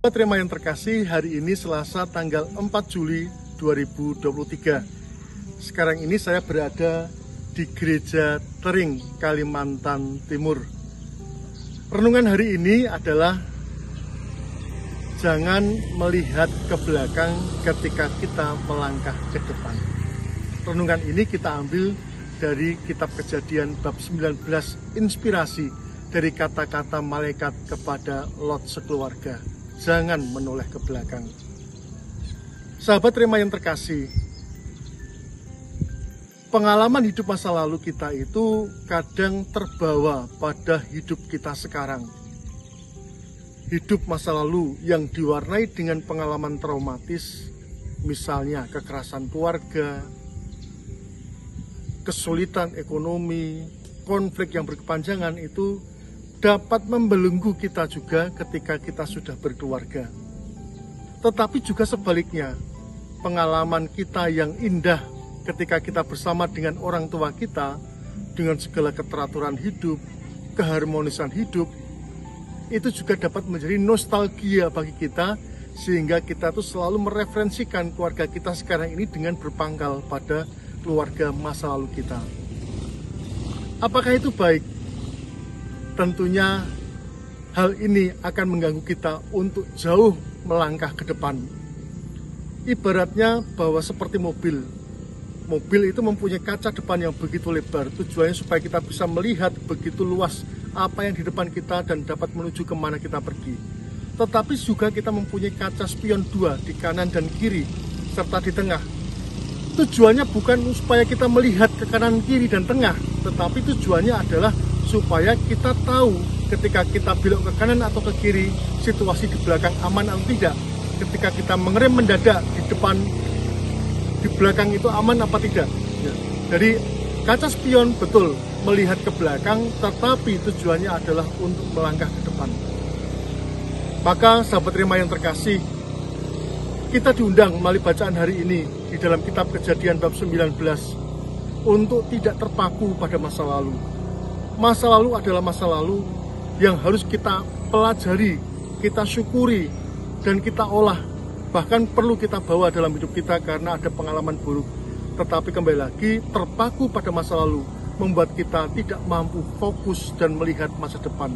Sahabat Rema yang terkasih, hari ini Selasa tanggal 4 Juli 2023. Sekarang ini saya berada di Gereja Tering, Kalimantan Timur. Renungan hari ini adalah jangan melihat ke belakang ketika kita melangkah ke depan. Renungan ini kita ambil dari kitab Kejadian bab 19, inspirasi dari kata-kata malaikat kepada Lot sekeluarga. Jangan menoleh ke belakang. Sahabat Rema yang terkasih, pengalaman hidup masa lalu kita itu kadang terbawa pada hidup kita sekarang. Hidup masa lalu yang diwarnai dengan pengalaman traumatis, misalnya kekerasan keluarga, kesulitan ekonomi, konflik yang berkepanjangan itu dapat membelenggu kita juga ketika kita sudah berkeluarga. Tetapi juga sebaliknya, pengalaman kita yang indah ketika kita bersama dengan orang tua kita, dengan segala keteraturan hidup, keharmonisan hidup, itu juga dapat menjadi nostalgia bagi kita, sehingga kita tuh selalu mereferensikan keluarga kita sekarang ini dengan berpangkal pada keluarga masa lalu kita. Apakah itu baik? Tentunya hal ini akan mengganggu kita untuk jauh melangkah ke depan. Ibaratnya bahwa seperti mobil. Mobil itu mempunyai kaca depan yang begitu lebar. Tujuannya supaya kita bisa melihat begitu luas apa yang di depan kita dan dapat menuju kemana kita pergi. Tetapi juga kita mempunyai kaca spion dua di kanan dan kiri, serta di tengah. Tujuannya bukan supaya kita melihat ke kanan, kiri, dan tengah, tetapi tujuannya adalah supaya kita tahu ketika kita belok ke kanan atau ke kiri, situasi di belakang aman atau tidak. Ketika kita mengerem mendadak di depan, di belakang itu aman apa tidak. Jadi kaca spion betul melihat ke belakang, tetapi tujuannya adalah untuk melangkah ke depan. Maka sahabat Rema yang terkasih, kita diundang melalui bacaan hari ini di dalam kitab Kejadian bab 19 untuk tidak terpaku pada masa lalu. Masa lalu adalah masa lalu yang harus kita pelajari, kita syukuri, dan kita olah. Bahkan perlu kita bawa dalam hidup kita karena ada pengalaman buruk. Tetapi kembali lagi, terpaku pada masa lalu membuat kita tidak mampu fokus dan melihat masa depan.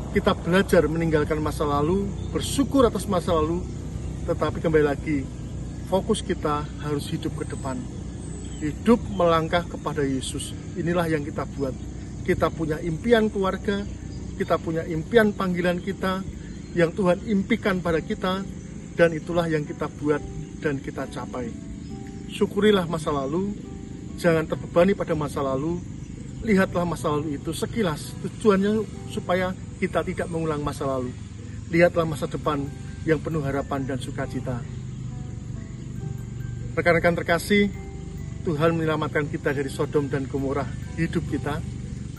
Kita belajar meninggalkan masa lalu, bersyukur atas masa lalu, tetapi kembali lagi, fokus kita harus hidup ke depan. Hidup melangkah kepada Yesus. Inilah yang kita buat. Kita punya impian keluarga, kita punya impian panggilan kita, yang Tuhan impikan pada kita, dan itulah yang kita buat dan kita capai. Syukurilah masa lalu, jangan terbebani pada masa lalu, lihatlah masa lalu itu sekilas, tujuannya supaya kita tidak mengulang masa lalu. Lihatlah masa depan yang penuh harapan dan sukacita. Rekan-rekan terkasih, Tuhan menyelamatkan kita dari Sodom dan Gomora. Hidup kita,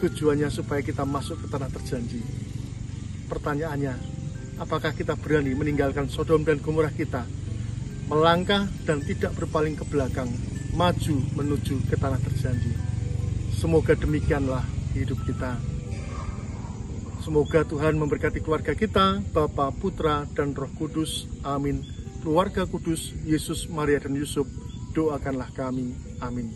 tujuannya supaya kita masuk ke tanah terjanji. Pertanyaannya, apakah kita berani meninggalkan Sodom dan Gomora kita, melangkah dan tidak berpaling ke belakang, maju menuju ke tanah terjanji? Semoga demikianlah hidup kita. Semoga Tuhan memberkati keluarga kita, Bapa, Putra, dan Roh Kudus. Amin. Keluarga kudus, Yesus, Maria, dan Yusuf, doakanlah kami. Amin.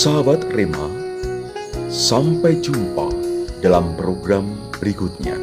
Sahabat Rema, sampai jumpa dalam program berikutnya.